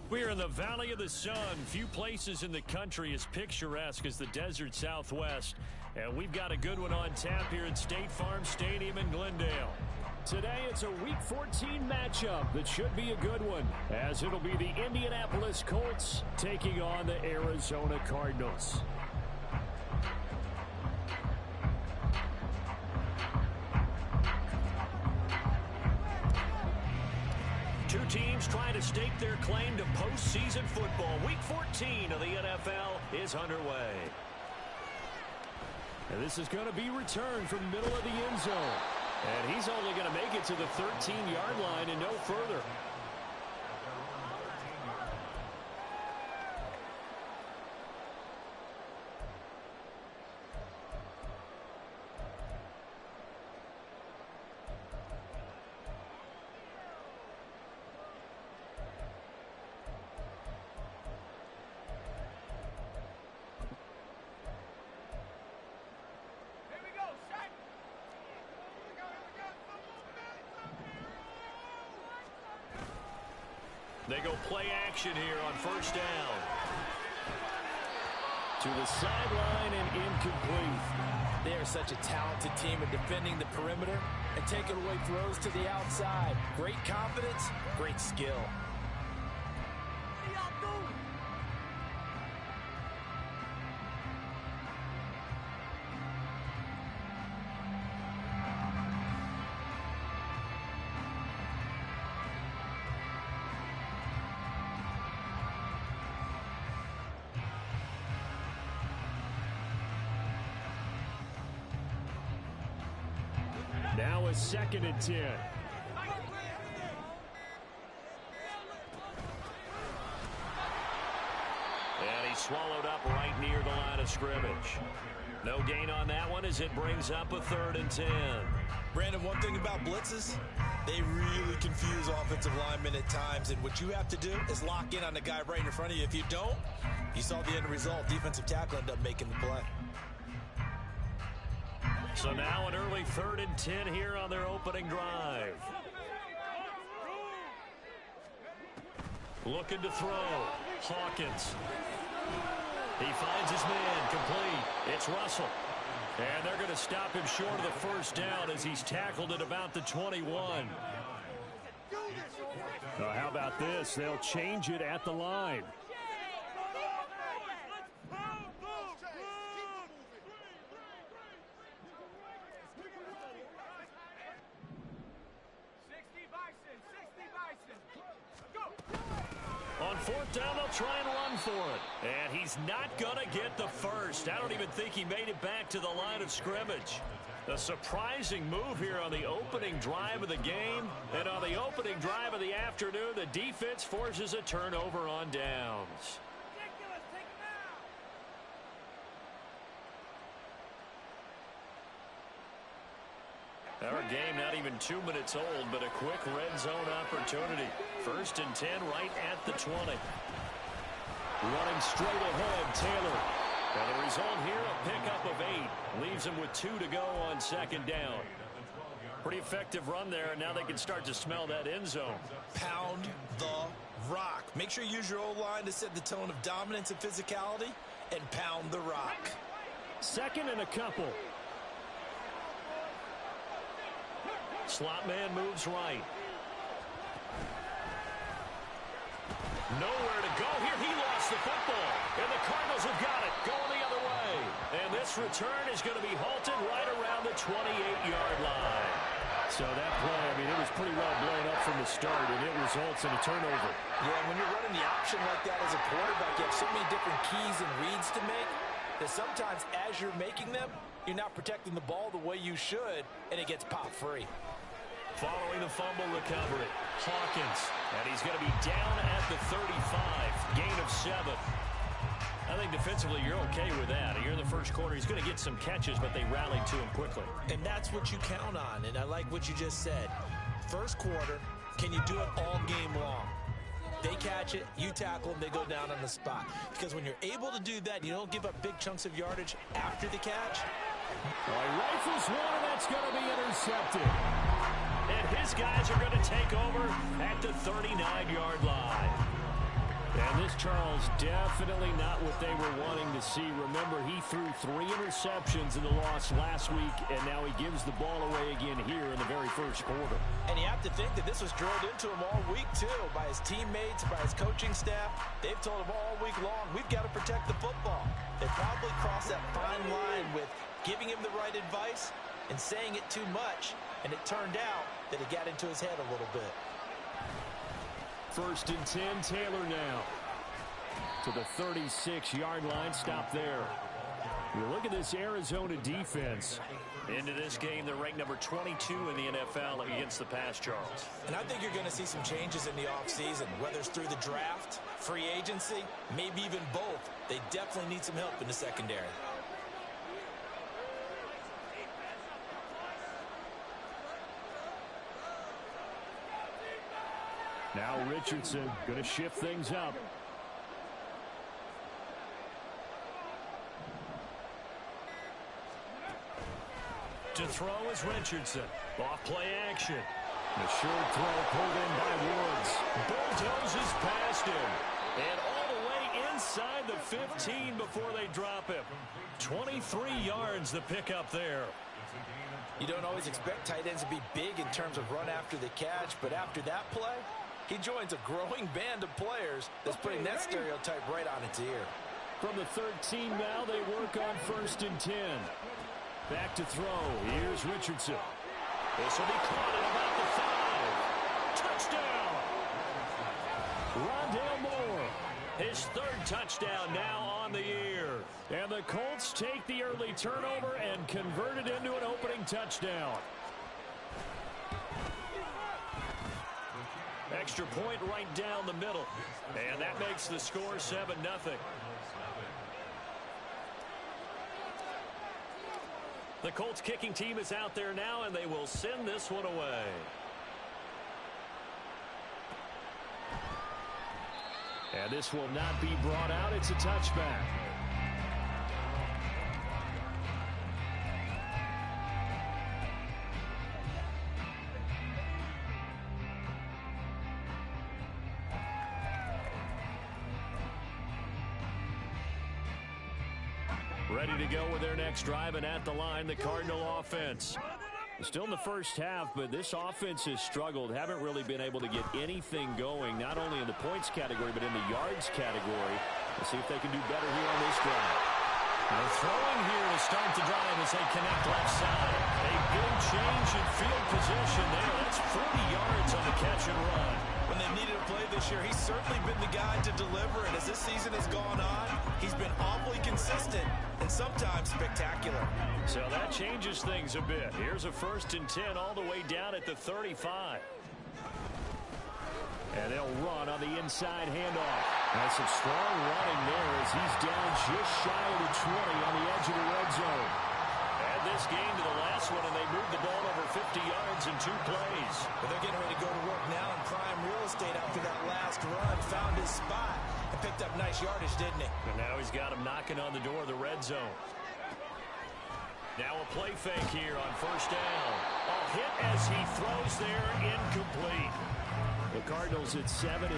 We're in the Valley of the Sun. Few places in the country as picturesque as the desert Southwest. And we've got a good one on tap here at State Farm Stadium in Glendale. Today it's a Week 14 matchup that should be a good one, as it'll be the Indianapolis Colts taking on the Arizona Cardinals. Two teams trying to stake their claim to postseason football. Week 14 of the NFL is underway. And this is going to be returned from the middle of the end zone. And he's only going to make it to the 13-yard line and no further. They go play action here on first down. To the sideline and incomplete. They are such a talented team at defending the perimeter and taking away throws to the outside. Great confidence, great skill. Now a 2nd and 10. And he's swallowed up right near the line of scrimmage. No gain on that one as it brings up a 3rd and 10. Brandon, one thing about blitzes, they really confuse offensive linemen at times, and what you have to do is lock in on the guy right in front of you. If you don't, you saw the end result. Defensive tackle ended up making the play. So now an early 3rd and 10 here on their opening drive. Looking to throw. Hawkins. He finds his man. Complete. It's Russell. And they're going to stop him short of the first down as he's tackled at about the 21. How about this? They'll change it at the line. On 4th down, they'll try and run for it. And he's not going to get the first. I don't even think he made it back to the line of scrimmage. A surprising move here on the opening drive of the game. And on the opening drive of the afternoon, the defense forces a turnover on downs. Our game not even 2 minutes old, but a quick red zone opportunity. 1st and 10 right at the 20. Running straight ahead, Taylor. And the result here, a pickup of 8. Leaves him with 2 to go on 2nd down. Pretty effective run there, and now they can start to smell that end zone. Pound the rock. Make sure you use your O-line to set the tone of dominance and physicality, and pound the rock. 2nd and a couple. Slot man moves right. Nowhere to go here. He lost the football. And the Cardinals have got it. Going the other way. And this return is going to be halted right around the 28-yard line. So that play, I mean, it was pretty well blown up from the start, and it results in a turnover. Yeah, when you're running the option like that as a quarterback, you have so many different keys and reads to make that sometimes as you're making them, you're not protecting the ball the way you should, and it gets popped free. Following the fumble recovery, Hawkins. And he's going to be down at the 35. Gain of 7. I think defensively you're okay with that. Here in the first quarter, he's going to get some catches, but they rallied to him quickly. And that's what you count on, and I like what you just said. First quarter, can you do it all game long? They catch it, you tackle them, they go down on the spot. Because when you're able to do that, you don't give up big chunks of yardage after the catch. Rifles one, and that's going to be intercepted. And his guys are going to take over at the 39-yard line. this, Charles, definitely not what they were wanting to see. Remember, he threw 3 interceptions in the loss last week, and now he gives the ball away again here in the very first quarter. And you have to think that this was drilled into him all week, too, by his teammates, by his coaching staff. They've told him all week long, we've got to protect the football. They probably crossed that fine line with giving him the right advice and saying it too much, and it turned out that it got into his head a little bit. 1st and 10, Taylor now. To the 36-yard line, stop there. You look at this Arizona defense. Into this game, they're ranked number 22 in the NFL against the pass, Charles. And I think you're going to see some changes in the offseason, whether it's through the draft, free agency, maybe even both. They definitely need some help in the secondary. Now Richardson going to shift things up. To throw is Richardson. Off play action. The short throw pulled in by Woods. Bulldozes past him. And all the way inside the 15 before they drop him. 23 yards the pickup there. You don't always expect tight ends to be big in terms of run after the catch, but after that play, he joins a growing band of players that's putting that stereotype right on its ear. From the 13 now, they work on 1st and 10. Back to throw. Here's Richardson. This will be caught at about the 5. Touchdown! Rondale Moore. His 3rd touchdown now on the year. And the Colts take the early turnover and convert it into an opening touchdown. Extra point right down the middle. And that makes the score 7-0. The Colts kicking team is out there now, and they will send this one away. And this will not be brought out. It's a touchback. Ready to go with their next drive, and at the line, the Cardinal offense. Still in the first half, but this offense has struggled. Haven't really been able to get anything going, not only in the points category, but in the yards category. Let's see if they can do better here on this drive. They're throwing here to start the drive as they connect left side. A big change in field position there. That's 40 yards on the catch and run. When they needed a play this year, he's certainly been the guy to deliver. And as this season has gone on, he's been awfully consistent and sometimes spectacular. So that changes things a bit. Here's a 1st and 10 all the way down at the 35. And they'll run on the inside handoff. That's some strong running there as he's down just shy of the 20 on the edge of the red zone. Add this game to the last one, and they moved the ball over 50 yards in 2 plays. But they're getting ready to go to work now in prime real estate after that last run. Found his spot and picked up nice yardage, didn't he? And now he's got him knocking on the door of the red zone. Now a play fake here on 1st down. A hit as he throws there, incomplete. The Cardinals at 7-5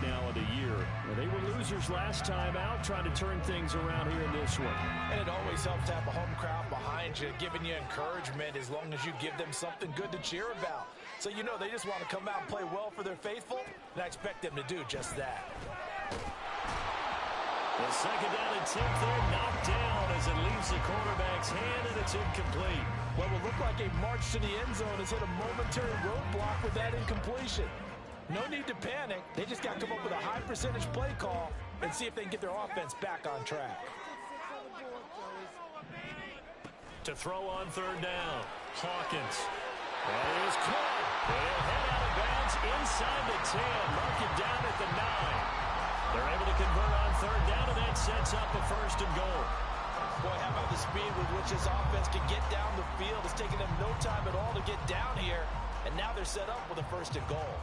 now of the year. Well, they were losers last time out, trying to turn things around here in this one. And it always helps to have a home crowd behind you, giving you encouragement as long as you give them something good to cheer about. So you know they just want to come out and play well for their faithful, and I expect them to do just that. The 2nd down attempt there knocked down as it leaves the quarterback's hand, and it's incomplete. What will look like a march to the end zone has hit a momentary roadblock with that incompletion. No need to panic. They just got to come up with a high percentage play call and see if they can get their offense back on track. To throw on 3rd down, Hawkins. That is caught. They'll head out of bounds inside the 10. Mark it down at the 9. They're able to convert on 3rd down, and that sets up a 1st and goal. Boy, how about the speed with which this offense can get down the field? It's taken them no time at all to get down here, and now they're set up with a 1st and goal.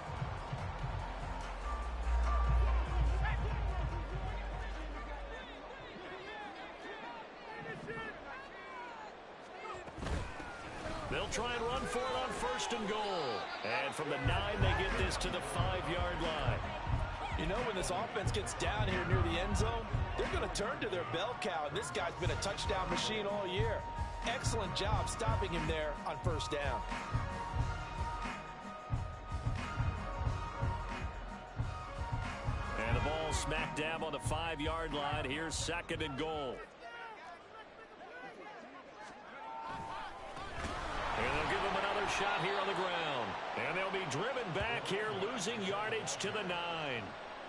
They'll try and run for it on 1st and goal. And from the 9, they get this to the 5-yard line. You know, when this offense gets down here near the end zone, they're going to turn to their bell cow, and this guy's been a touchdown machine all year. Excellent job stopping him there on first down. And the ball smack dab on the 5-yard line. Here's 2nd and goal. And they'll give him another shot here on the ground. And they'll be driven back here, losing yardage to the 9.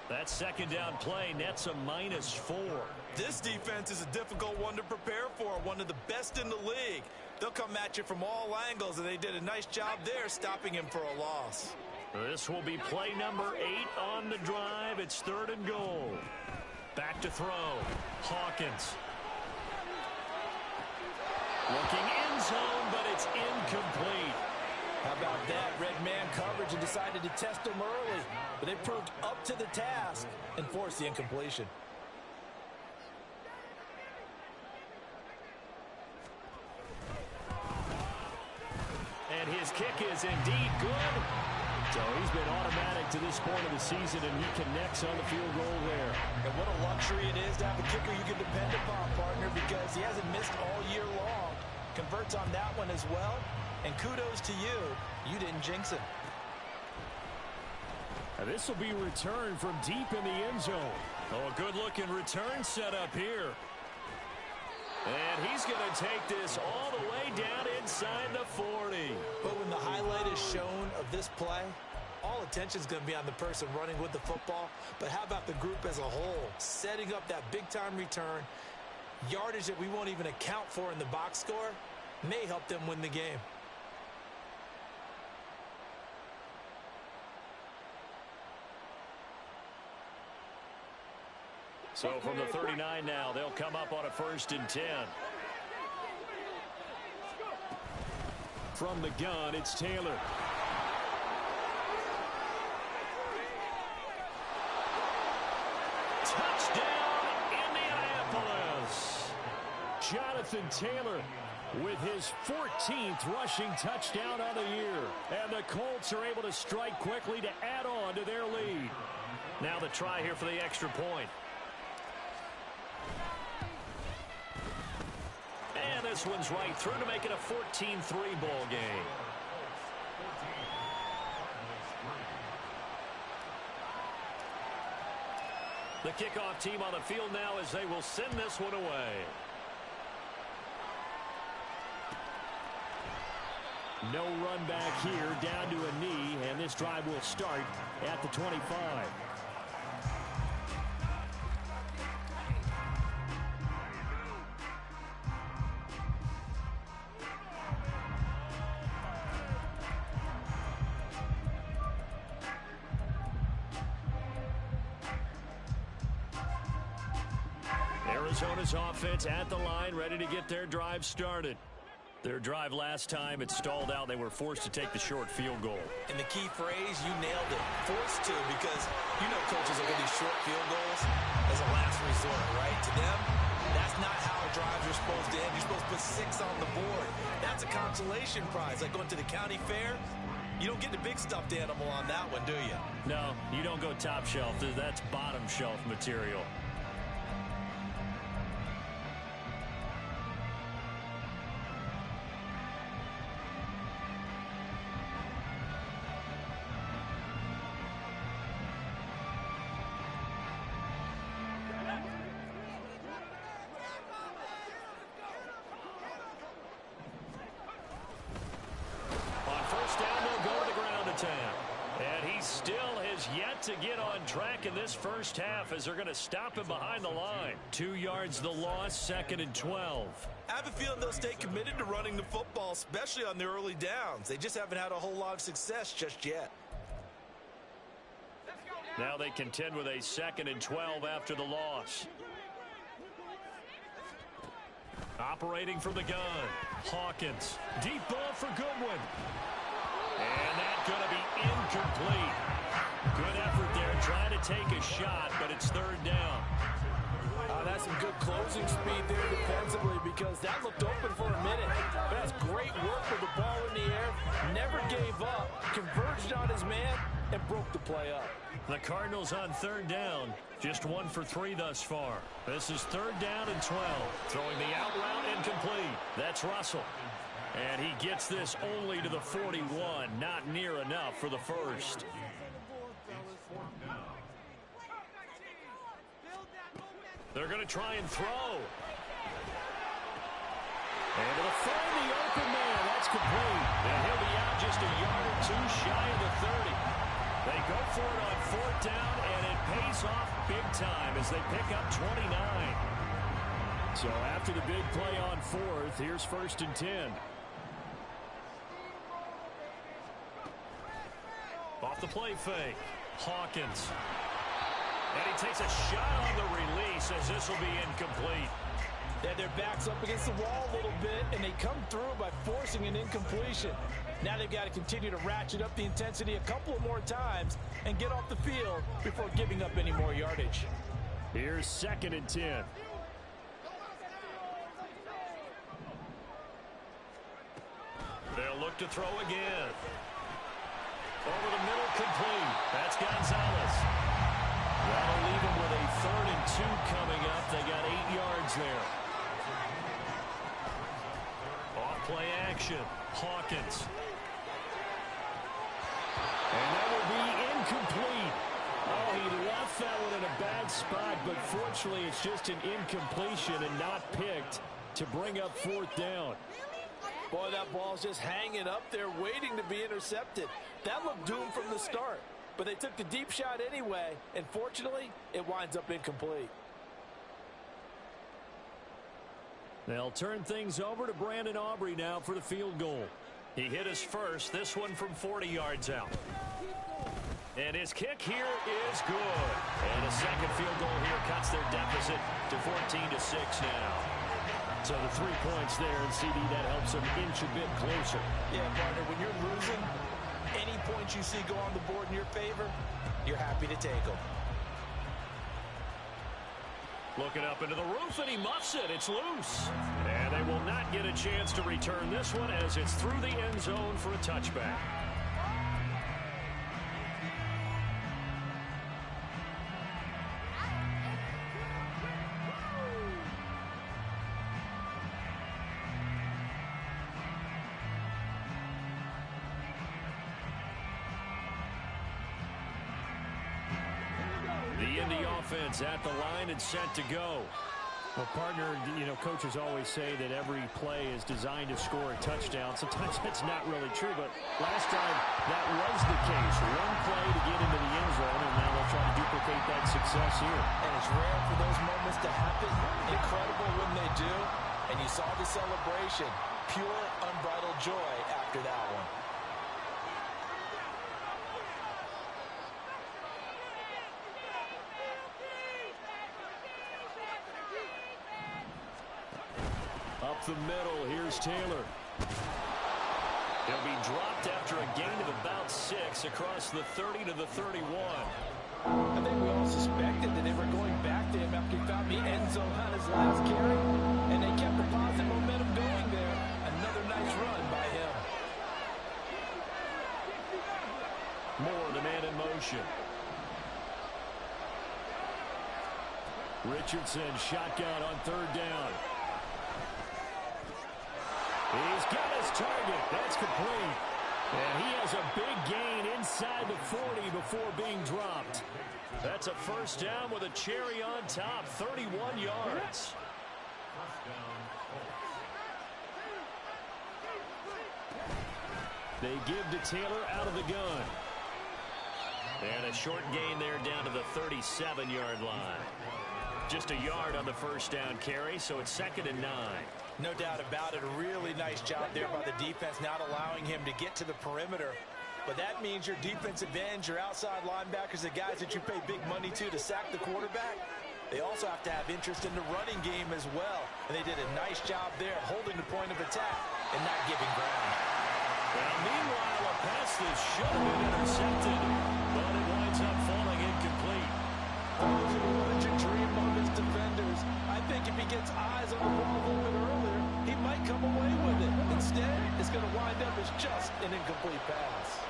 That 2nd down play nets a -4. This defense is a difficult one to prepare for, one of the best in the league. They'll come at you from all angles, and they did a nice job there stopping him for a loss. This will be play number 8 on the drive. It's 3rd and goal. Back to throw. Hawkins. Looking end zone, but it's incomplete. How about that? Red man coverage and decided to test him early. But they proved up to the task and forced the incompletion. And his kick is indeed good. So he's been automatic to this point of the season, and he connects on the field goal there. And what a luxury it is to have a kicker you can depend upon, partner, because he hasn't missed all year long. Converts on that one as well. And kudos to you. You didn't jinx it. And this will be returned from deep in the end zone. Oh, a good-looking return set up here. And he's going to take this all the way down inside the 40. But when the highlight is shown of this play, all attention is going to be on the person running with the football. But how about the group as a whole? Setting up that big-time return, yardage that we won't even account for in the box score, may help them win the game. So from the 39 now, they'll come up on a 1st and 10. From the gun, it's Taylor. Touchdown, Indianapolis. Jonathan Taylor with his 14th rushing touchdown on the year. And the Colts are able to strike quickly to add on to their lead. Now the try here for the extra point. And this one's right through to make it a 14-3 ball game. The kickoff team on the field now as they will send this one away. No run back here, down to a knee, and this drive will start at the 25. Arizona's offense at the line, ready to get their drive started. Their drive last time, it stalled out. They were forced to take the short field goal. And the key phrase, you nailed it. Forced to, because you know coaches look at these short field goals as a last resort, right? To them, that's not how drives are supposed to end. You're supposed to put 6 on the board. That's a consolation prize. Like going to the county fair, you don't get the big stuffed animal on that one, do you? No, you don't go top shelf. That's bottom shelf material. To get on track in this first half as they're going to stop him behind the line. 2 yards the loss, 2nd and 12. I have a feeling they'll stay committed to running the football, especially on the early downs. They just haven't had a whole lot of success just yet. Now they contend with a 2nd and 12 after the loss. Operating from the gun, Hawkins. Deep ball for Goodwin. And that's going to be incomplete. Good effort there, trying to take a shot, but it's 3rd down. That's some good closing speed there defensively, because that looked open for a minute. But that's great work with the ball in the air. Never gave up. Converged on his man. and broke the play up. The Cardinals on third down. Just 1 for 3 thus far. This is third down and 12. Throwing the out route incomplete. That's Russell. And he gets this only to the 41. Not near enough for the first. They're going to try and throw. And it'll find the open man. That's complete. And he'll be out just a yard or 2 shy of the 30. They go for it on fourth down, and it pays off big time as they pick up 29. So after the big play on fourth, here's first and 10. Off the play fake, Hawkins. And he takes a shot on the release as this will be incomplete. They had their backs up against the wall a little bit, and they come through by forcing an incompletion. Now they've got to continue to ratchet up the intensity a couple of more times and get off the field before giving up any more yardage. Here's second and 10. They'll look to throw again. Over the middle, complete. That's Gonzalez. That'll leave them with a 3rd and 2 coming up. They got 8 yards there. Off-play action. Hawkins. And that will be incomplete. Oh, he left that one in a bad spot, but fortunately it's just an incompletion and not picked to bring up fourth down. Boy, that ball's just hanging up there waiting to be intercepted. That looked doomed from the start, but they took the deep shot anyway, and fortunately, it winds up incomplete. They'll turn things over to Brandon Aubrey now for the field goal. He hit his first, this one from 40 yards out. And his kick here is good. And a second field goal here cuts their deficit to 14-6 now. So the 3 points there, and CD, that helps them inch a bit closer. Yeah, partner, when you're losing, any points you see go on the board in your favor, you're happy to take them. Looking up into the roof, and he muffs it. It's loose. And they will not get a chance to return this one as it's through the end zone for a touchback. The Indy offense at the line and set to go. Well, partner, coaches always say that every play is designed to score a touchdown. Sometimes that's not really true, but last time that was the case. One play to get into the end zone, and now they'll try to duplicate that success here. And it's rare for those moments to happen. Incredible when they do. And you saw the celebration. Pure, unbridled joy after that one. Up the middle, here's Taylor. He'll be dropped after a gain of about 6 across the 30 to the 31. I think we all suspected that they were going back to him after he found the end zone on his last carry, and they kept the positive momentum going there. Another nice run by him. Moore, the man in motion. Richardson, shotgun on third down. He's got his target. That's complete. And he has a big gain inside the 40 before being dropped. That's a first down with a cherry on top, 31 yards. They give to Taylor out of the gun. And a short gain there down to the 37-yard line. Just a yard on the first down carry, so it's 2nd and 9. No doubt about it. A really nice job there by the defense, not allowing him to get to the perimeter. But that means your defensive ends, your outside linebackers, the guys that you pay big money to sack the quarterback, they also have to have interest in the running game as well. And they did a nice job there, holding the point of attack and not giving ground. Well, meanwhile, a pass that should have been intercepted, but it winds up falling incomplete. Wanted to dream of his defenders. I think if he gets eyes on the ball a little bit earlier, he might come away with it. Instead, it's going to wind up as just an incomplete pass.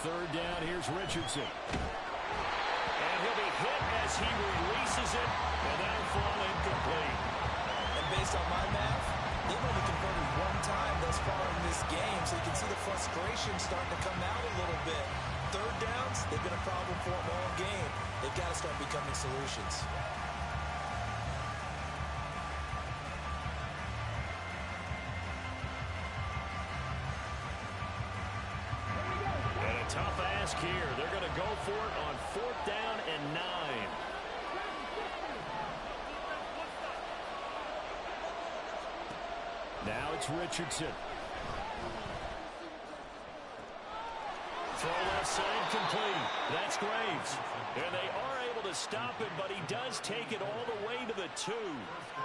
third down, here's Richardson. And he'll be hit as he releases it, and that'll fall incomplete. And based on my math, they've only converted one time thus far in this game, so you can see the frustration starting to come out a little bit. Third downs, they've been a problem for them all game. They've got to start becoming solutions. And a tough ask here. They're going to go for it on 4th down and 9. Now it's Richardson. Throw left side complete. That's Graves. And they are able to stop him, but he does take it all the way to the 2.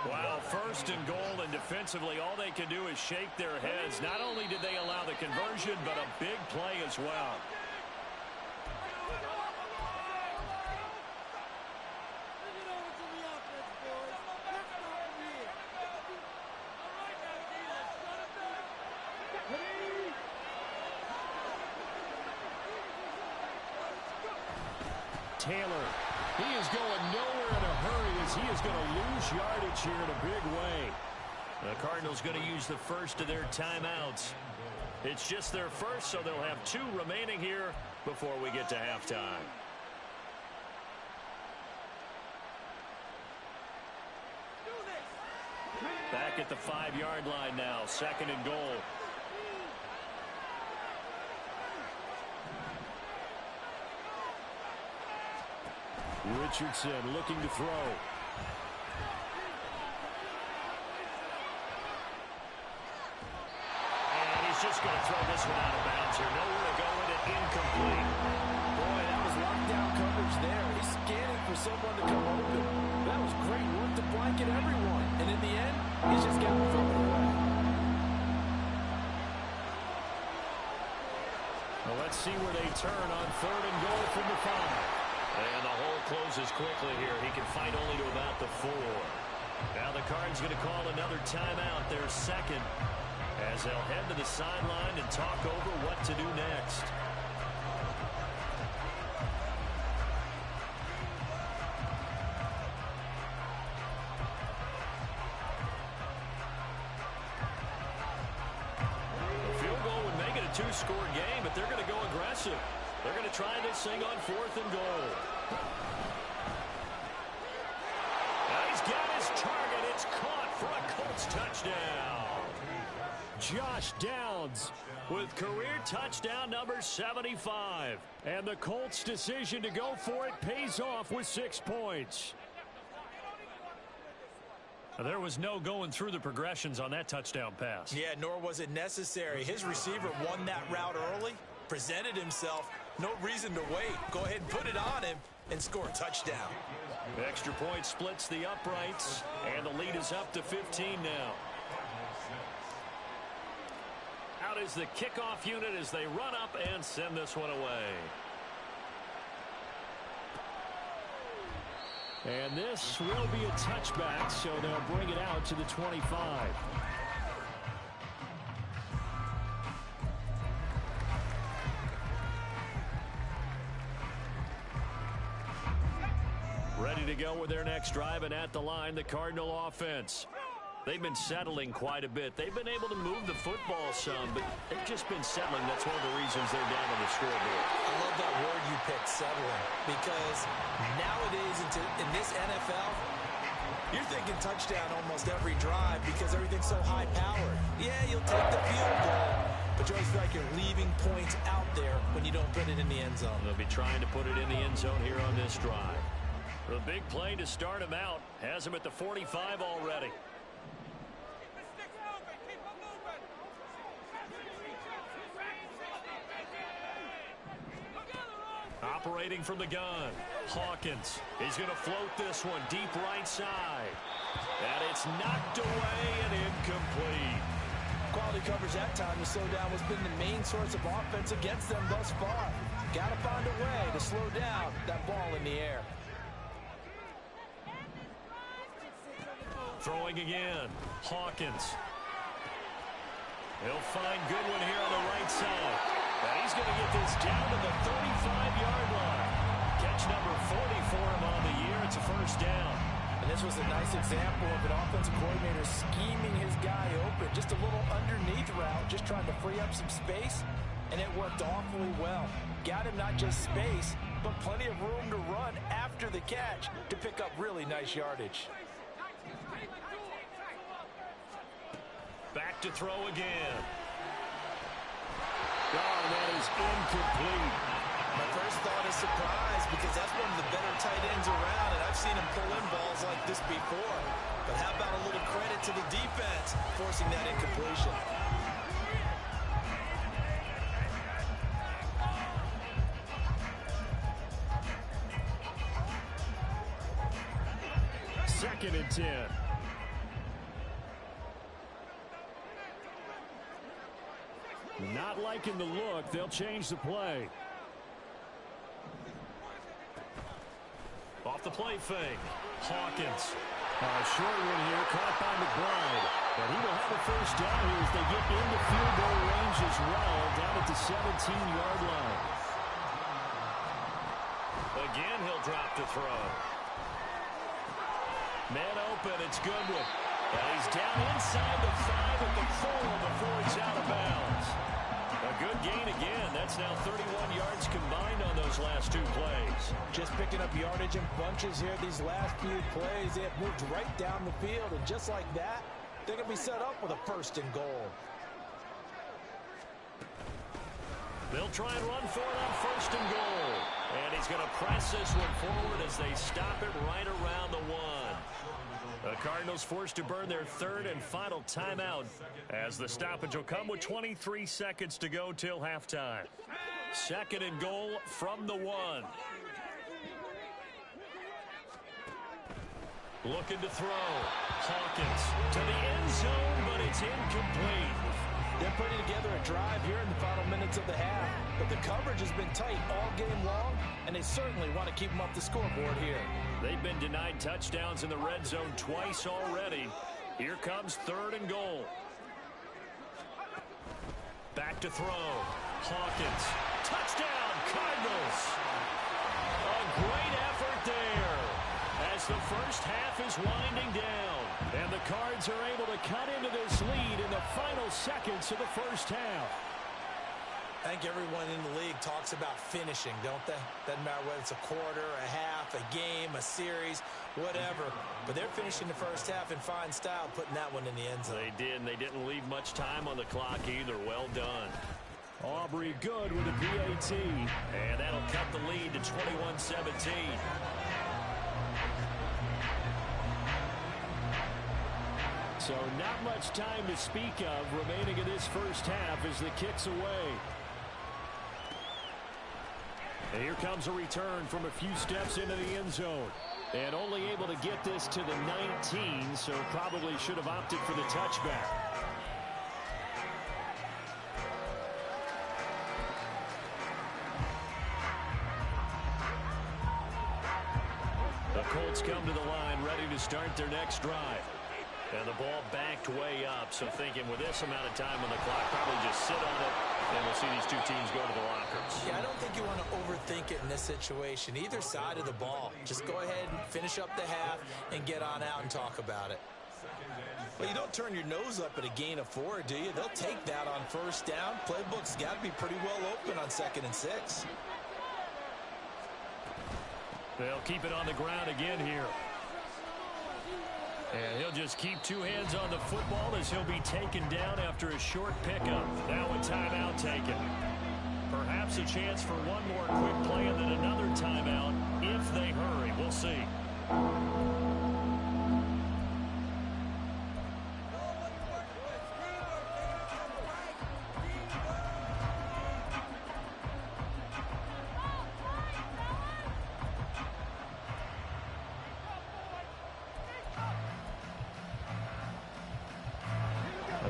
Wow, 1st and goal, and defensively all they can do is shake their heads. Not only did they allow the conversion, but a big play as well. Taylor, he is going nowhere in a hurry as he is going to lose yardage here in a big way. The Cardinals going to use the first of their timeouts. It's just their first, so they'll have 2 remaining here before we get to halftime. Back at the 5-yard line now, 2nd and goal. Richardson looking to throw. And he's just going to throw this one out of bounds here. Nowhere to go with it, incomplete. Boy, that was lockdown coverage there. He's scanning for someone to come open. That was great work to blanket everyone. And in the end, he's just got to throw it away. Well, let's see where they turn on 3rd and goal from the 5. And the hole closes quickly here. He can fight only to about the 4. Now the Cards going to call another timeout, their 2nd, as they'll head to the sideline and talk over what to do next. The field goal would make it a 2-score game, but they're going to go aggressive. They're going to try this thing on 4th and goal. Now he's got his target. It's caught for a Colts touchdown. Josh Downs with career touchdown number 75. And the Colts' decision to go for it pays off with 6 points. There was no going through the progressions on that touchdown pass. Yeah, nor was it necessary. His receiver won that route early, presented himself. No reason to wait. Go ahead and put it on him and score a touchdown. The extra point splits the uprights, and the lead is up to 15 now. Out is the kickoff unit as they run up and send this one away. And this will be a touchback, so they'll bring it out to the 25. Ready to go with their next drive, and at the line, the Cardinal offense. They've been settling quite a bit. They've been able to move the football some, but they've just been settling. That's one of the reasons they're down on the scoreboard. I love that word you picked, settling, because nowadays in this NFL, you're thinking touchdown almost every drive because everything's so high-powered. Yeah, you'll take the field goal, but you always feel like you're leaving points out there when you don't put it in the end zone. They'll be trying to put it in the end zone here on this drive. The big play to start him out has him at the 45 already. Operating from the gun, Hawkins. He's going to float this one deep right side. And it's knocked away and incomplete. Quality coverage that time to slow down has been the main source of offense against them thus far. Got to find a way to slow down that ball in the air. Throwing again, Hawkins. He'll find Goodwin here on the right side. And he's going to get this down to the 35-yard line. Catch number 40 for him on the year. It's a first down. And this was a nice example of an offensive coordinator scheming his guy open. Just a little underneath route, just trying to free up some space, and it worked awfully well. Got him not just space, but plenty of room to run after the catch to pick up really nice yardage. Back to throw again. Oh, that is incomplete. My first thought is surprise, because that's one of the better tight ends around, and I've seen him pull in balls like this before. But how about a little credit to the defense forcing that incompletion? Second and 10. Not liking the look. They'll change the play. Off the play fake. Hawkins. Short one here, caught by McBride. But he will have a first down here as they get into field goal range as well, down at the 17-yard line. Again, he'll drop to throw. Man open, it's Goodwin. And he's down inside the 5 at the 4 before he's out of bounds. A good gain again. That's now 31 yards combined on those last two plays. Just picking up yardage in bunches here these last few plays. They have moved right down the field, and just like that, they're going to be set up with a first and goal. They'll try and run for it on first and goal. And he's going to press this one forward as they stop it right around the 1. The Cardinals forced to burn their third and final timeout as the stoppage will come with 23 seconds to go till halftime. Second and goal from the 1. Looking to throw. Hawkins to the end zone, but it's incomplete. They're putting together a drive here in the final minutes of the half, but the coverage has been tight all game long, and they certainly want to keep them up the scoreboard here. They've been denied touchdowns in the red zone twice already. Here comes third and goal. Back to throw. Hawkins. Touchdown, Cardinals. A great effort there as the first half is winding down. And the Cards are able to cut into this lead in the final seconds of the first half. I think everyone in the league talks about finishing, don't they? Doesn't matter whether it's a quarter, a half, a game, a series, whatever. But they're finishing the first half in fine style, putting that one in the end zone. They did, and they didn't leave much time on the clock either. Well done. Aubrey good with a PAT. And that'll cut the lead to 21-17. So not much time to speak of remaining in this first half as the kick's away. And here comes a return from a few steps into the end zone. And only able to get this to the 19, so probably should have opted for the touchback. The Colts come to the line ready to start their next drive. And the ball backed way up, so thinking with this amount of time on the clock, probably just sit on it, and we'll see these two teams go to the lockers. Yeah, I don't think you want to overthink it in this situation, either side of the ball. Just go ahead and finish up the half and get on out and talk about it. Well, you don't turn your nose up at a gain of 4, do you? They'll take that on first down. Playbook's got to be pretty well open on 2nd and 6. They'll keep it on the ground again here. And he'll just keep two hands on the football as he'll be taken down after a short pickup. Now a timeout taken. Perhaps a chance for one more quick play and then another timeout if they hurry. We'll see.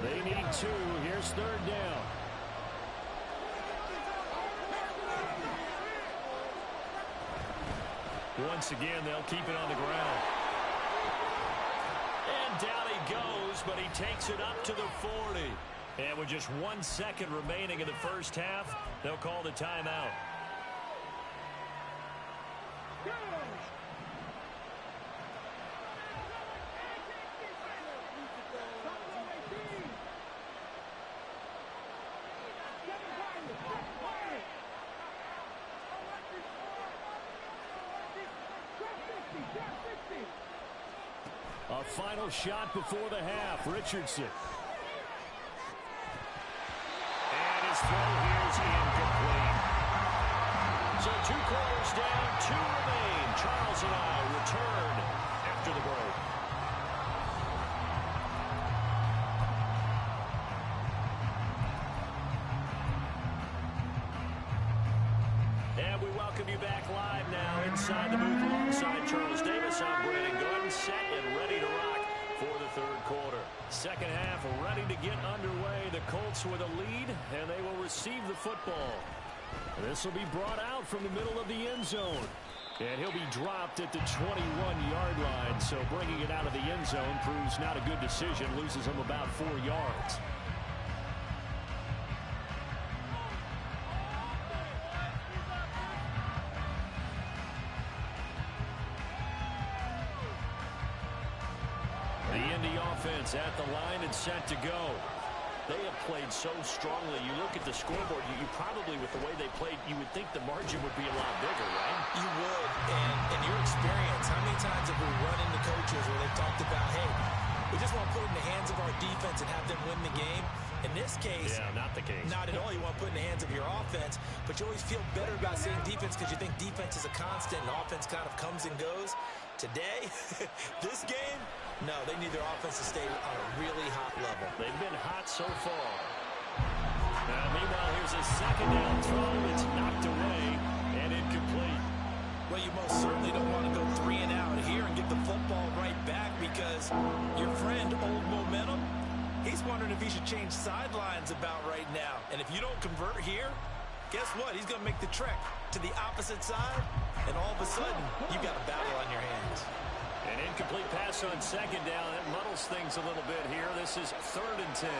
They need 2. Here's third down. Once again, they'll keep it on the ground. And down he goes, but he takes it up to the 40. And with just 1 second remaining in the first half, they'll call the timeout. A final shot before the half. Richardson. And his throw here is incomplete. So 2 quarters down, 2 remain. Charles and I return after the break. And we welcome you back live now inside the booth alongside Charles Davis. I'm Brandon Gordon, set and ready to rock for the third quarter. Second half ready to get underway. The Colts with a lead, and they will receive the football. This will be brought out from the middle of the end zone. And he'll be dropped at the 21-yard line. So bringing it out of the end zone proves not a good decision. Loses him about 4 yards. The Indy offense at the line and set to go. They have played so strongly. You look at the scoreboard, you probably, with the way they played, you would think the margin would be a lot bigger, right? You would. And in your experience, how many times have we run into coaches where they've talked about, hey, we just want to put it in the hands of our defense and have them win the game? In this case, yeah, not the case. Not at all. You want to put it in the hands of your offense, but you always feel better about saying defense because you think defense is a constant and offense kind of comes and goes. Today, this game, no, they need their offense to stay on a really hot level. They've been hot so far. Meanwhile, here's a second down throw. It's knocked away and incomplete. Well, you most certainly don't want to go 3 and out here and get the football right back because your friend, Old Momentum, he's wondering if he should change sidelines about right now. And if you don't convert here, guess what? He's going to make the trek to the opposite side, and all of a sudden, you've got a battle on your hands. An incomplete pass on second down. That muddles things a little bit here. This is 3rd and 10.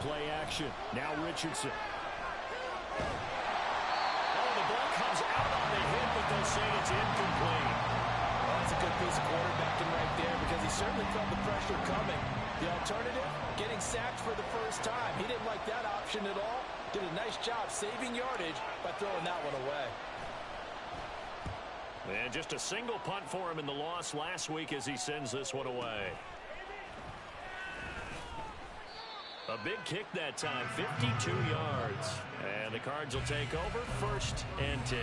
Play action. Now Richardson. Oh, the ball comes out on the hit, but they'll say it's incomplete. Well, that's a good piece of quarterbacking right there because he certainly felt the pressure coming. The alternative, getting sacked for the first time. He didn't like that option at all. Did a nice job saving yardage by throwing that one away. And just a single punt for him in the loss last week as he sends this one away. A big kick that time, 52 yards. And the Cards will take over, 1st and 10.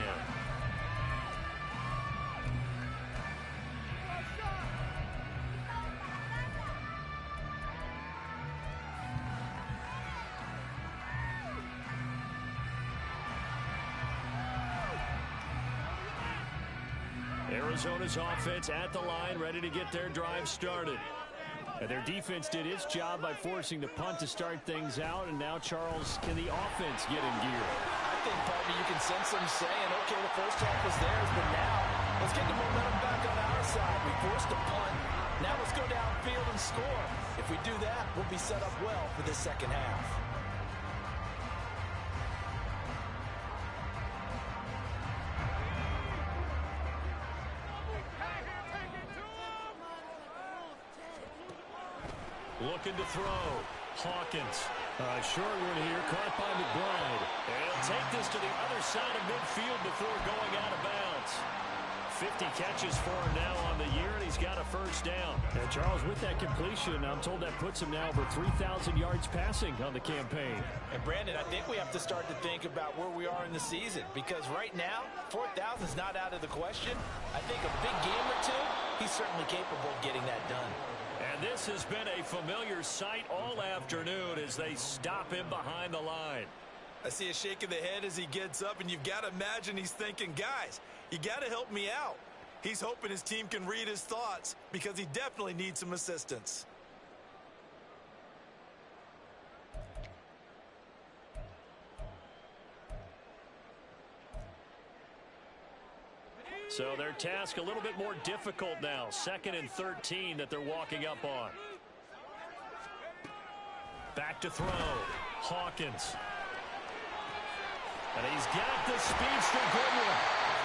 Arizona's offense at the line, ready to get their drive started. And their defense did its job by forcing the punt to start things out, and now, Charles, can the offense get in gear? I think, partner, you can sense them saying, okay, the first half was theirs, but now let's get the momentum back on our side. We forced a punt. Now let's go downfield and score. If we do that, we'll be set up well for this second half. Looking to throw. Hawkins. Short one here, caught by McBride. And he'll take this to the other side of midfield before going out of bounds. 50 catches for him now on the year, and he's got a first down. And Charles, with that completion, I'm told that puts him now over 3,000 yards passing on the campaign. And Brandon, I think we have to start to think about where we are in the season, because right now, 4,000 is not out of the question. I think a big game or two, he's certainly capable of getting that done. And this has been a familiar sight all afternoon as they stop him behind the line. I see a shake of the head as he gets up, and you've got to imagine he's thinking, guys, you got to help me out. He's hoping his team can read his thoughts because he definitely needs some assistance. So their task a little bit more difficult now. 2nd and 13 that they're walking up on. Back to throw. Hawkins. And he's got the speedster Goodwin.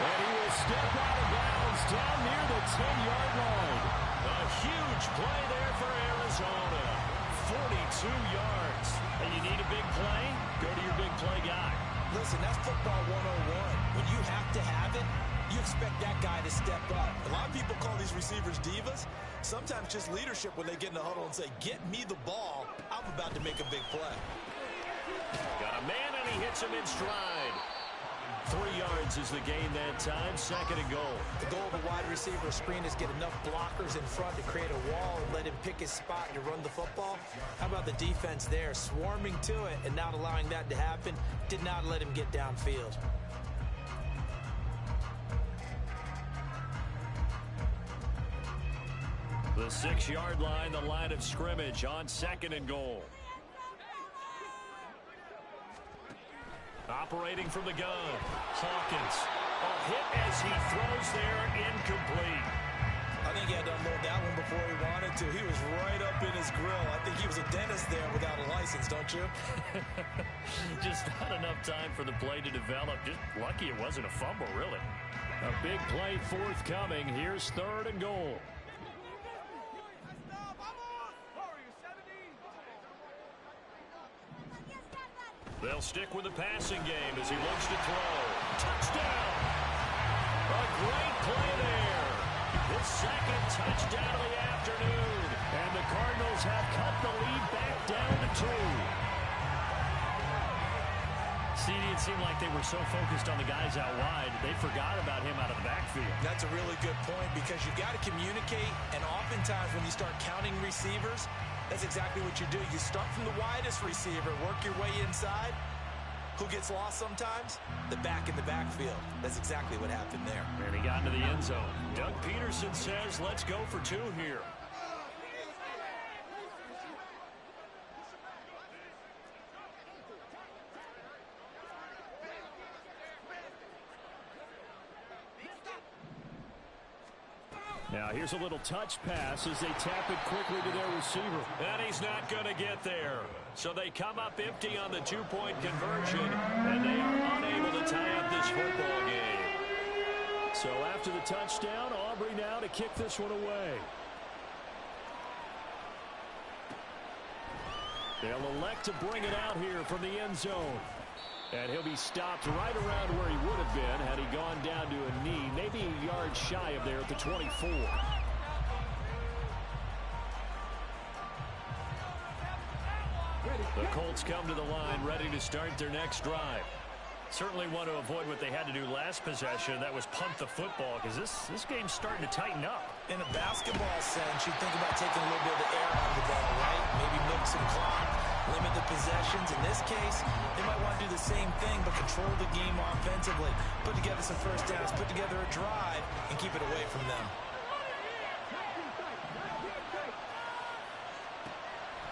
And he will step out of bounds down near the 10-yard line. A huge play there for Arizona. 42 yards. And you need a big play? Go to your big play guy. Listen, that's football 101. When you have to have it, you expect that guy to step up. A lot of people call these receivers divas. Sometimes just leadership when they get in the huddle and say, get me the ball. I'm about to make a big play. Got a man, and he hits him in stride. 3 yards is the gain that time. 2nd and goal. The goal of a wide receiver screen is get enough blockers in front to create a wall and let him pick his spot to run the football. How about the defense there, swarming to it and not allowing that to happen? Did not let him get downfield. The 6-yard line, the line of scrimmage on 2nd and goal. Operating from the gun, Hawkins. A hit as he throws there, incomplete. I think he had to unload that one before he wanted to. He was right up in his grill. I think he was a dentist there without a license, don't you? Just not enough time for the play to develop. Just lucky it wasn't a fumble, really. A big play forthcoming. Here's 3rd and goal. They'll stick with the passing game as he looks to throw. Touchdown! A great play there. His 2nd touchdown of the afternoon. And the Cardinals have cut the lead back down to 2. See, it seemed like they were so focused on the guys out wide, they forgot about him out of the backfield. That's a really good point because you've got to communicate, and oftentimes when you start counting receivers, that's exactly what you do. You start from the widest receiver, work your way inside. Who gets lost sometimes? The back in the backfield. That's exactly what happened there. And he got into the end zone. Doug Peterson says, let's go for 2 here. Now here's a little touch pass as they tap it quickly to their receiver. And he's not going to get there. So they come up empty on the 2-point conversion, and they are unable to tie up this football game. So after the touchdown, Aubrey now to kick this one away. They'll elect to bring it out here from the end zone. And he'll be stopped right around where he would have been had he gone down to a knee, maybe a yard shy of there at the 24. The Colts come to the line ready to start their next drive. Certainly want to avoid what they had to do last possession. That was punt the football because this game's starting to tighten up. In a basketball sense, you think about taking a little bit of the air out of the ball, right? Maybe milk some clock, limit the possessions. In this case, they might want to do the same thing but control the game offensively. Put together some first downs, put together a drive, and keep it away from them.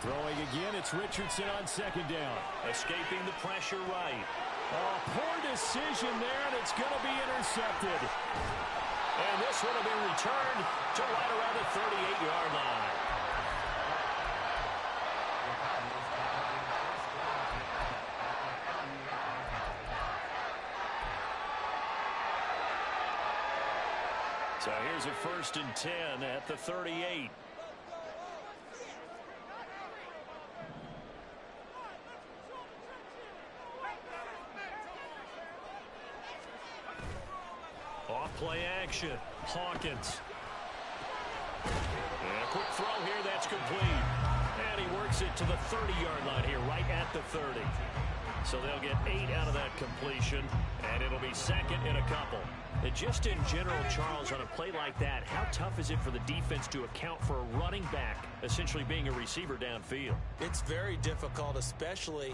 Throwing again, it's Richardson on 2nd down. Escaping the pressure right. Oh, poor decision there, and it's going to be intercepted. And this one will be returned to right around the 38-yard line. So here's a 1st and 10 at the 38. Off-play action. Hawkins. And a quick throw here. That's complete. And he works it to the 30-yard line here, right at the 30. So they'll get 8 out of that completion, and it'll be 2nd and a couple. And just in general, Charles, on a play like that, how tough is it for the defense to account for a running back essentially being a receiver downfield? It's very difficult, especially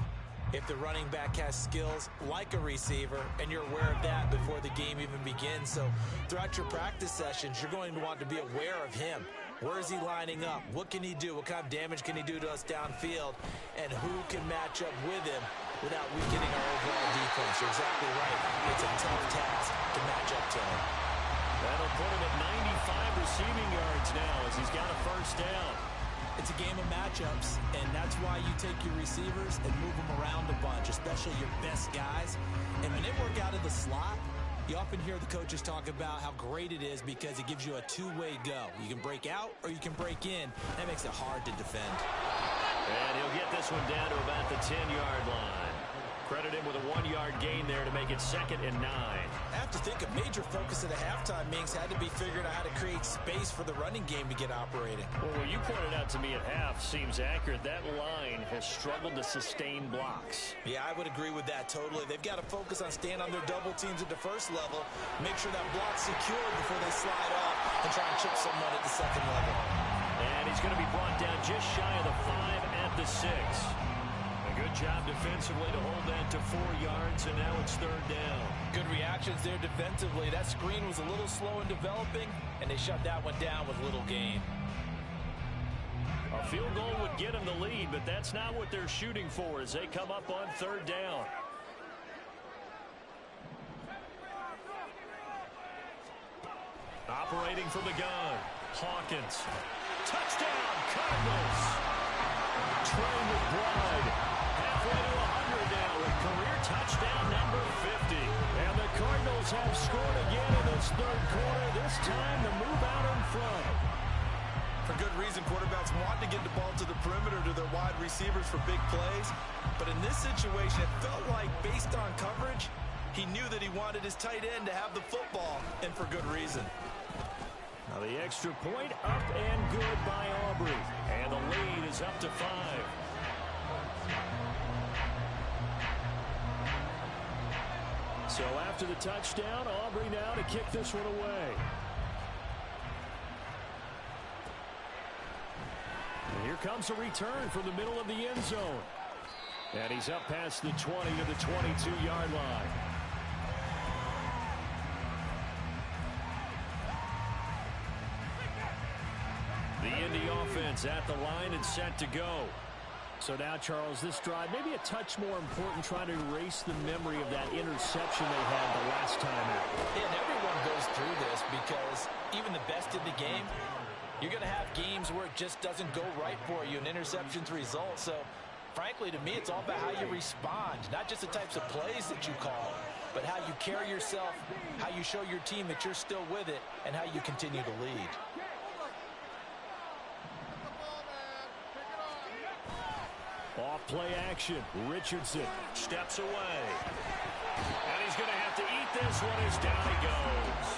if the running back has skills like a receiver, and you're aware of that before the game even begins. So throughout your practice sessions, you're going to want to be aware of him. Where is he lining up? What can he do? What kind of damage can he do to us downfield? And who can match up with him without weakening our overall defense? You're exactly right. It's a tough task to match up to him. That'll put him at 95 receiving yards now as he's got a first down. It's a game of matchups, and that's why you take your receivers and move them around a bunch, especially your best guys. And when they work out of the slot, you often hear the coaches talk about how great it is because it gives you a two-way go. You can break out or you can break in. That makes it hard to defend. And he'll get this one down to about the 10-yard line. Credit him with a 1-yard gain there to make it 2nd and 9. I have to think a major focus at the halftime, Mings, had to be figuring out how to create space for the running game to get operating. Well, what you pointed out to me at half seems accurate. That line has struggled to sustain blocks. Yeah, I would agree with that totally. They've got to focus on staying on their double teams at the first level, make sure that block's secured before they slide off and try and chip someone at the second level. And he's going to be brought down just shy of the 5 at the 6. Good job defensively to hold that to 4 yards, and now it's 3rd down. Good reactions there defensively. That screen was a little slow in developing, and they shut that one down with little gain. A field goal would get them the lead, but that's not what they're shooting for as they come up on 3rd down. Operating from the gun, Hawkins. Touchdown, Cardinals. Trey McBride. Halfway to 100 now with career touchdown number 50. And the Cardinals have scored again in this 3rd quarter. This time to move out in front. For good reason, quarterbacks want to get the ball to the perimeter to their wide receivers for big plays. But in this situation, it felt like based on coverage, he knew that he wanted his tight end to have the football, and for good reason. Now the extra point up and good by Aubrey. And the lead is up to 5. So after the touchdown, Aubrey now to kick this one away. And here comes a return from the middle of the end zone. And he's up past the 20 to the 22-yard line. The Indy offense at the line and set to go. So now, Charles, this drive maybe a touch more important, trying to erase the memory of that interception they had the last time out. Yeah, and everyone goes through this because even the best in the game, you're going to have games where it just doesn't go right for you, and interceptions result. So, frankly, to me, it's all about how you respond, not just the types of plays that you call, but how you carry yourself, how you show your team that you're still with it, and how you continue to lead. Off play action. Richardson steps away. And he's going to have to eat this one as down he goes.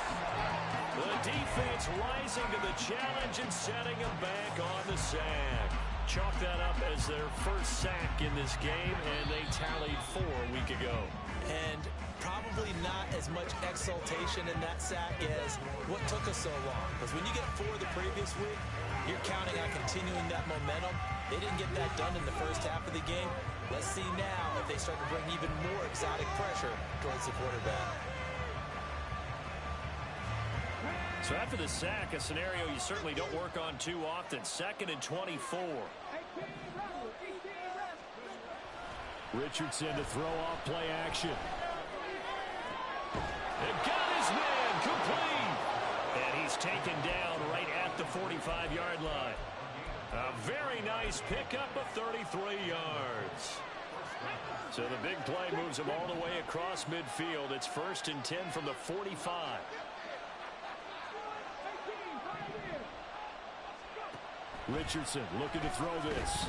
The defense rising to the challenge and setting him back on the sack. Chalk that up as their first sack in this game, and they tallied 4 a week ago. And probably not as much exultation in that sack as what took us so long. Because when you get 4 the previous week, you're counting on continuing that momentum. They didn't get that done in the first half of the game. Let's see now if they start to bring even more exotic pressure towards the quarterback. So after the sack, a scenario you certainly don't work on too often. 2nd and 24. Richardson to throw off play action. And got his man complete. And he's taken down right at the 45-yard line. A very nice pickup of 33 yards. So the big play moves him all the way across midfield. It's 1st and 10 from the 45. Richardson looking to throw this.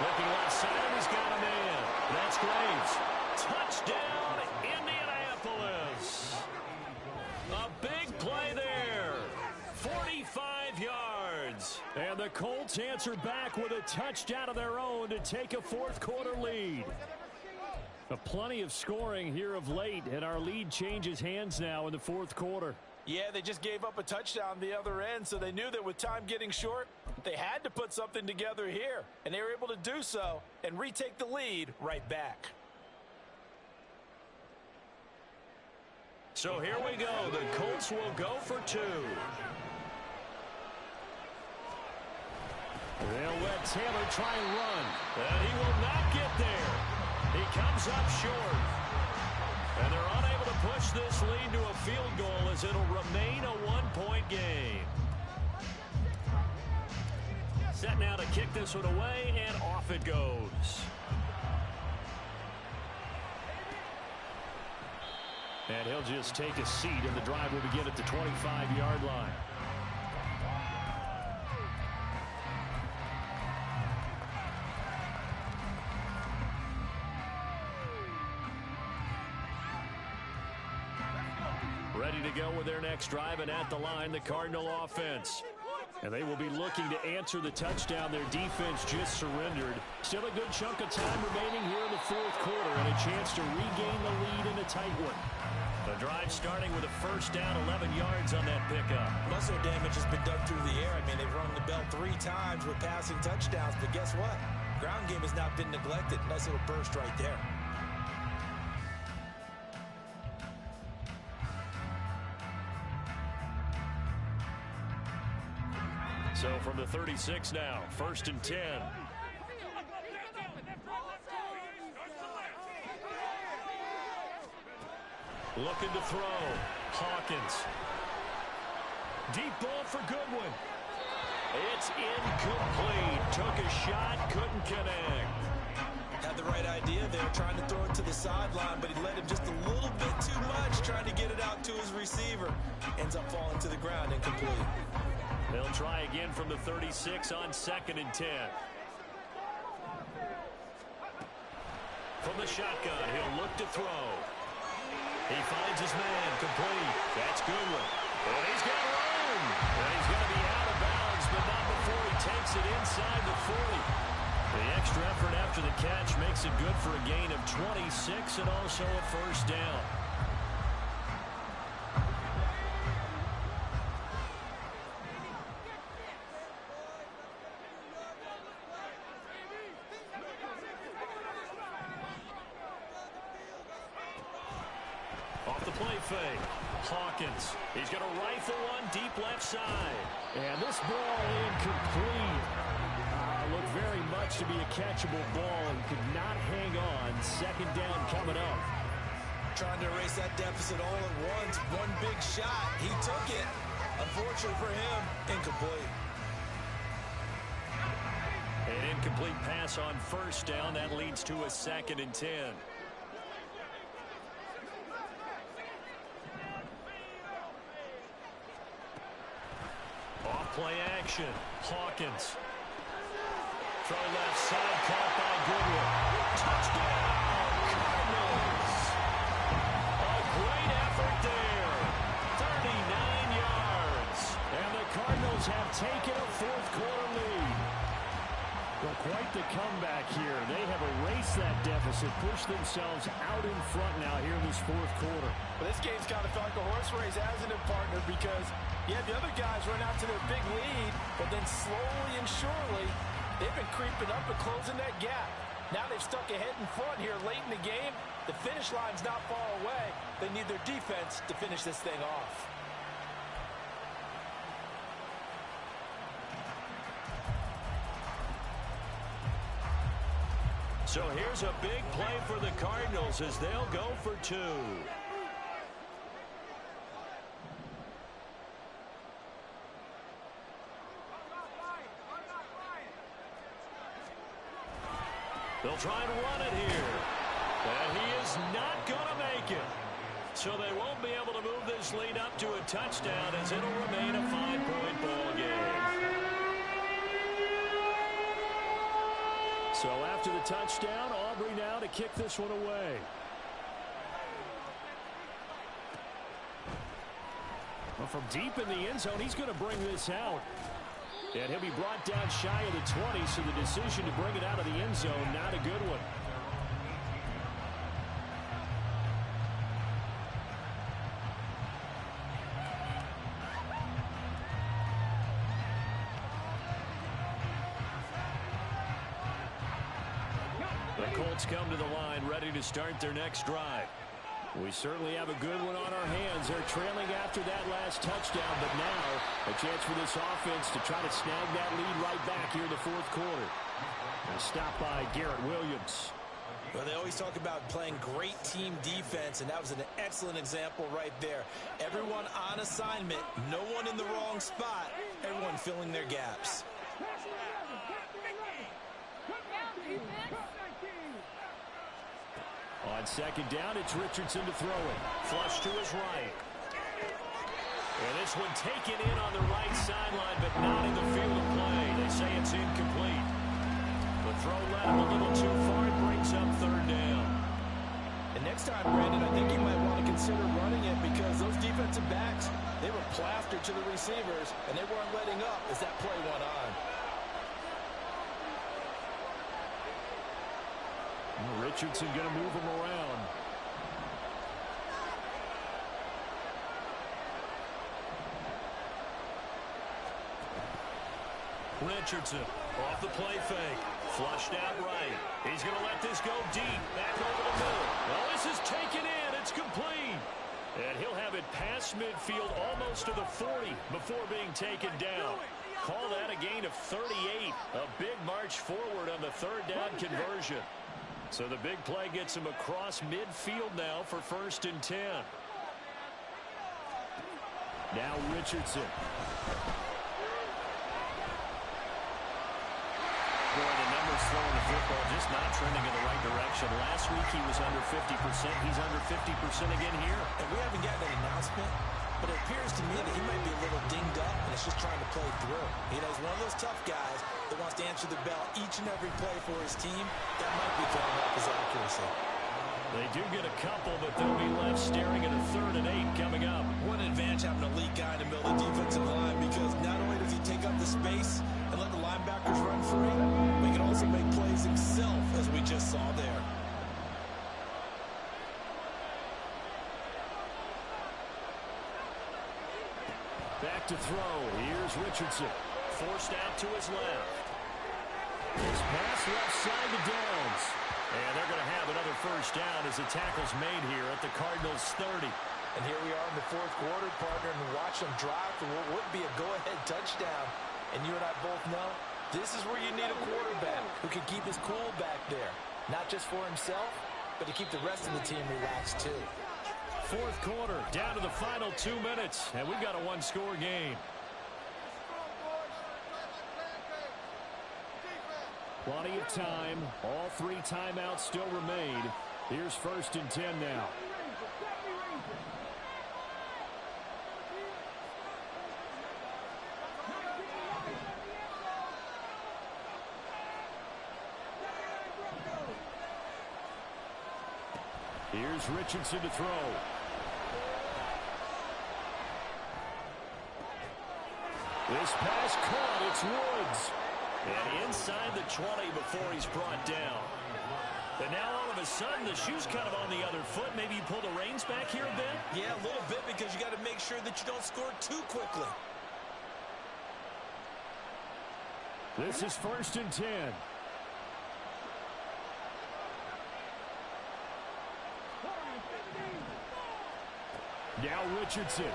Looking left side, he's got a man. That's Graves. Touchdown, Indianapolis. A big play there. 45 yards. And the Colts answer back with a touchdown of their own to take a 4th quarter lead. Plenty of scoring here of late, and our lead changes hands now in the 4th quarter. Yeah, they just gave up a touchdown the other end, so they knew that with time getting short, they had to put something together here. And they were able to do so and retake the lead right back. So here we go. The Colts will go for 2. They'll let Taylor try and run. And he will not get there. He comes up short. And they're unable to push this lead to a field goal as it'll remain a one-point game. Set now to kick this one away, and off it goes. And he'll just take a seat, and the drive will begin at the 25-yard line. Ready to go with their next drive, and at the line, the Cardinal offense. And they will be looking to answer the touchdown their defense just surrendered. Still a good chunk of time remaining here in the fourth quarter, and a chance to regain the lead in a tight one. The drive starting with a first down, 11 yards on that pickup. Muscle damage has been done through the air. I mean, they've rung the bell 3 times with passing touchdowns, but guess what? Ground game has not been neglected. Nice little burst right there. So from the 36 now, 1st and 10. Looking to throw. Hawkins. Deep ball for Goodwin. It's incomplete. Took a shot, couldn't connect. Had the right idea there, trying to throw it to the sideline, but he led him just a little bit too much, trying to get it out to his receiver. Ends up falling to the ground, incomplete. They'll try again from the 36 on 2nd and 10. From the shotgun, he'll look to throw. He finds his man, complete. That's Goodwin. And he's got room. And he's going to be out of bounds, but not before he takes it inside the 40. The extra effort after the catch makes it good for a gain of 26 and also a first down. Fake. Hawkins. He's going to rifle one deep left side. And this ball incomplete. Looked very much to be a catchable ball and could not hang on. 2nd down coming up. Trying to erase that deficit all at once. One big shot. He took it. Unfortunately for him, incomplete. An incomplete pass on 1st down. That leads to a 2nd and 10. Play action. Hawkins. Throw left side, caught by Goodwin. Touchdown, Cardinals. A great effort there. 39 yards. And the Cardinals have taken a fourth quarter lead. Well, quite the comeback here. They have erased that deficit, pushed themselves out in front now here in this fourth quarter. Well, this game's kind of felt like a horse race, hasn't it, partner? Because yeah, the other guys run out to their big lead, but then slowly and surely, they've been creeping up and closing that gap. Now they've stuck ahead in front here late in the game. The finish line's not far away. They need their defense to finish this thing off. So here's a big play for the Cardinals as they'll go for 2. They'll try and run it here. And he is not going to make it. So they won't be able to move this lead up to a touchdown as it'll remain a 5-point ball game. So after the touchdown, Aubrey now to kick this one away. Well, from deep in the end zone, he's going to bring this out. And he'll be brought down shy of the 20, so the decision to bring it out of the end zone, not a good one. The Colts come to the line, ready to start their next drive. We certainly have a good one on our hands. They're trailing after that last touchdown, but now a chance for this offense to try to snag that lead right back here in the fourth quarter. A stop by Garrett Williams. Well, they always talk about playing great team defense, and that was an excellent example right there. Everyone on assignment, no one in the wrong spot, everyone filling their gaps. On second down, it's Richardson to throw it. Flush to his right. And this one taken in on the right sideline, but not in the field of play. They say it's incomplete. The throw led him a little too far. It brings up third down. And next time, Brandon, I think you might want to consider running it because those defensive backs, they were plastered to the receivers, and they weren't letting up as that play went on. Richardson going to move him around. Richardson off the play fake. Flushed out right. He's going to let this go deep. Back over the middle. Well, this is taken in. It's complete. And he'll have it past midfield almost to the 40 before being taken down. Call that a gain of 38. A big march forward on the third down conversion. So the big play gets him across midfield now for 1st and 10. Now Richardson. Boy, the numbers throwing the football just not trending in the right direction. Last week he was under 50%. He's under 50% again here. And we haven't gotten an announcement, but it appears to me that he might be a little dinged up and is just trying to play through. You know, he's one of those tough guys that wants to answer the bell each and every play for his team. That might be throwing off his accuracy. They do get a couple, but they'll be left staring at a 3rd and 8 coming up. What an advantage having an elite guy in the middle of the defensive line, because not only does he take up the space and let the linebackers run free, but he can also make plays himself, as we just saw there. Back to throw. Here's Richardson. Forced out to his left. His pass left side to Downs. And they're going to have another 1st down as the tackle's made here at the Cardinals' 30. And here we are in the 4th quarter, partner, and watch them drive for what would be a go-ahead touchdown. And you and I both know this is where you need a quarterback who can keep his cool back there. Not just for himself, but to keep the rest of the team relaxed too. 4th quarter, down to the final 2 minutes, and we've got a one-score game. Plenty of time. All 3 timeouts still remain. Here's 1st and 10 now. Here's Richardson to throw. This pass caught. It's Woods. And inside the 20 before he's brought down. And now all of a sudden the shoe's kind of on the other foot. Maybe you pull the reins back here a bit? Yeah, a little bit, because you got to make sure that you don't score too quickly. This is 1st and 10. Now Richardson.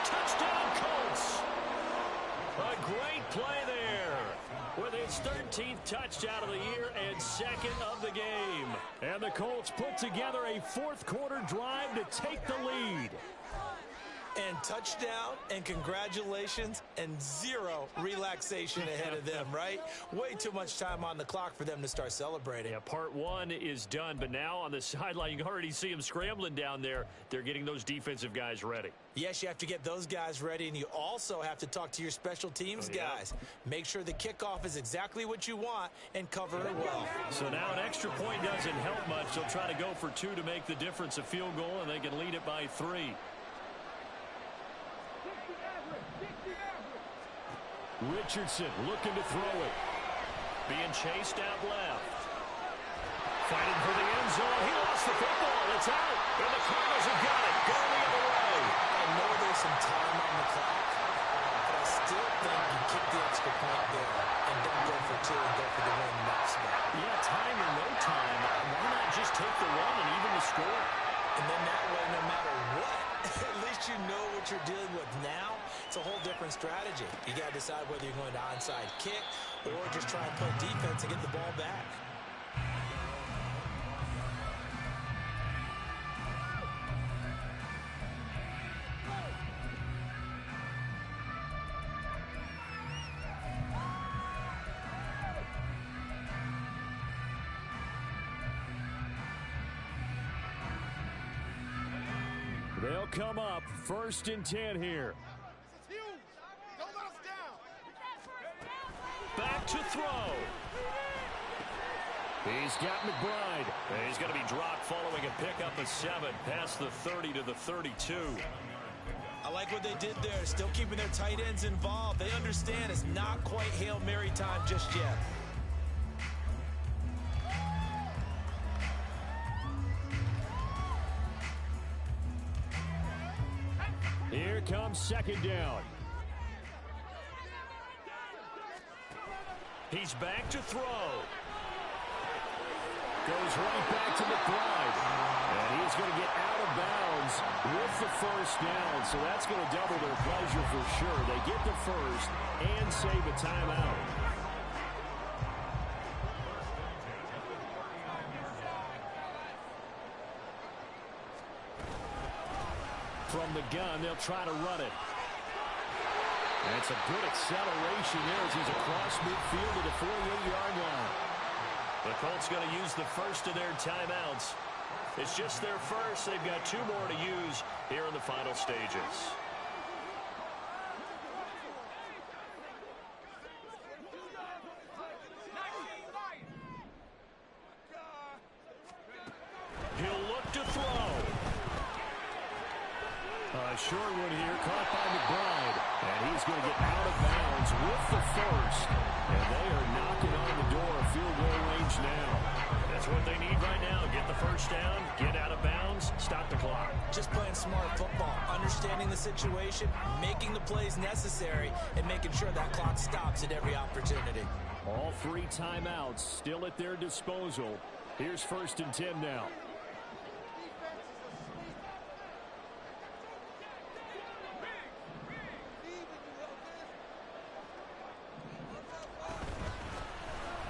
Touchdown Colts. A great play there. With his 13th touchdown of the year and 2nd of the game. And the Colts put together a 4th quarter drive to take the lead. And touchdown, and congratulations, and 0 relaxation ahead of them, right? Way too much time on the clock for them to start celebrating. Yeah, part 1 is done, but now on the sideline, you can already see them scrambling down there. They're getting those defensive guys ready. Yes, you have to get those guys ready, and you also have to talk to your special teams guys. Make sure the kickoff is exactly what you want and cover it well. So now an extra point doesn't help much. They'll try to go for 2 to make the difference a field goal, and they can lead it by 3. Richardson looking to throw it. Being chased out left. Fighting for the end zone. He lost the football. It's out. And the Cardinals have got it. Going the other way. I know there's some time on the clock, but I still think you kick the extra point there and don't go for 2 and go for the win in that spot. Yeah, time or no time. Why not just take the run and even the score? And then that way, no matter what, at least you know what you're dealing with now. It's a whole different strategy. You got to decide whether you're going to onside kick or just try and play defense and get the ball back. They'll come up 1st and 10 here. This is huge. Don't let us down. Back to throw. He's got McBride. And he's going to be dropped following a pickup of 7 past the 30 to the 32. I like what they did there, still keeping their tight ends involved. They understand it's not quite Hail Mary time just yet. Here comes 2nd down. He's back to throw. Goes right back to McBride. And he's going to get out of bounds with the 1st down. So that's going to double their pleasure for sure. They get the 1st and save a timeout. From the gun, they'll try to run it. That's a good acceleration there as he's across midfield to the 48-yard line. The Colts going to use the 1st of their timeouts. It's just their 1st. They've got 2 more to use here in the final stages. He'll look to throw. Short one here, caught by McBride. And he's going to get out of bounds with the 1st. And they are knocking on the door of field goal range now. That's what they need right now. Get the 1st down, get out of bounds, stop the clock. Just playing smart football, understanding the situation, making the plays necessary, and making sure that clock stops at every opportunity. All 3 timeouts still at their disposal. Here's 1st and 10 now.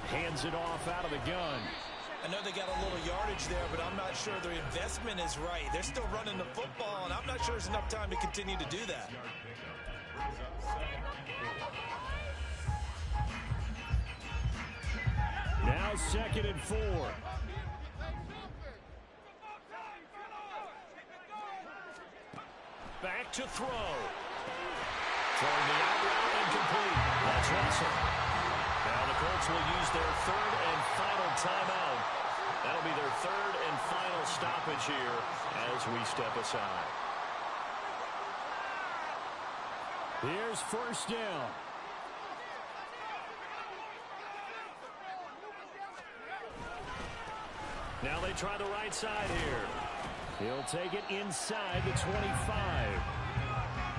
Hands it off out of the gun. I know they got a little yardage there, but I'm not sure their investment is right. They're still running the football, and I'm not sure there's enough time to continue to do that. Now 2nd and 4. Back to throw. Throwing the out route incomplete. That's Russell. Now the Colts will use their 3rd and final timeout. That'll be their 3rd and final stoppage here as we step aside. Here's 1st down. Now they try the right side here. He'll take it inside the 25.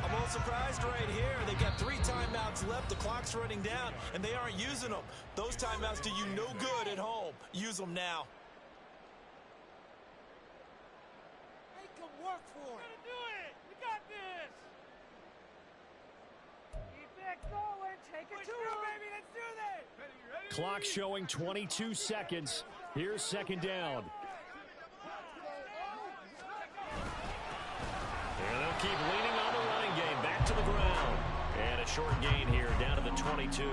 I'm a little surprised right here. They got 3 timeouts left. The clock's running down, and they aren't using them. Those timeouts do you no good at home. Use them now. Make them work for it. Do it. You got this. Keep it going. Take it to him, baby. Let's do this. Clock showing 22 seconds. Here's 2nd down. And they'll keep leaning on the running game. Back to the ground. And a short gain here down to the 22.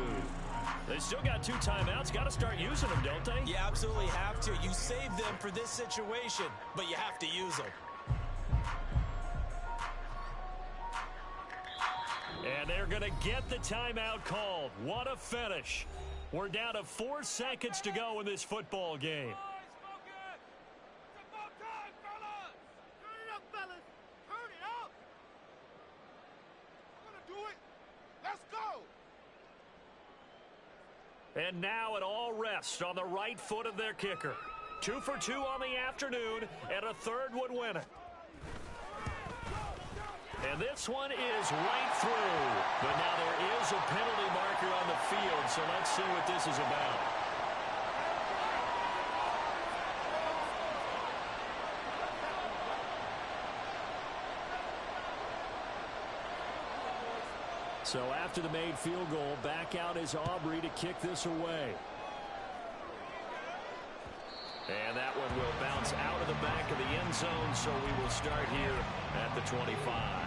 They still got 2 timeouts. Got to start using them, don't they? You absolutely have to. You save them for this situation, but you have to use them. And they're going to get the timeout called. What a finish. We're down to 4 seconds to go in this football game. And now it all rests on the right foot of their kicker. 2 for 2 on the afternoon, and a 3rd would win it. And this one is right through. But now there is a penalty marker on the field, so let's see what this is about. So after the made field goal, back out is Aubrey to kick this away. And that one will bounce out of the back of the end zone, so we will start here at the 25.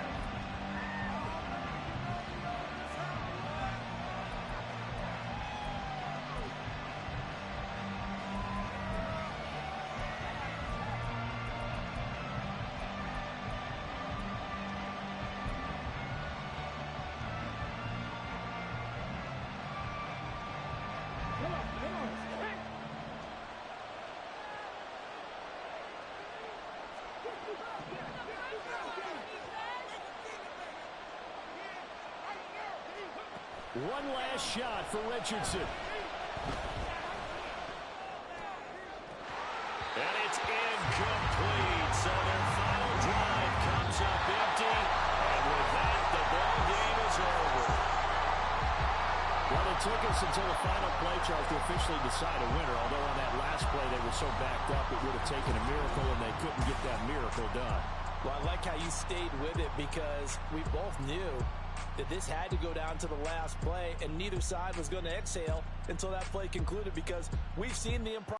One last shot for Richardson. And it's incomplete. So their final drive comes up empty. And with that, the ball game is over. Well, it took us until the final play, Charles, to officially decide a winner. Although on that last play they were so backed up, it would have taken a miracle, and they couldn't get that miracle done. Well, I like how you stayed with it because we both knew that this had to go down to the last play, and neither side was going to exhale until that play concluded because we've seen the improper.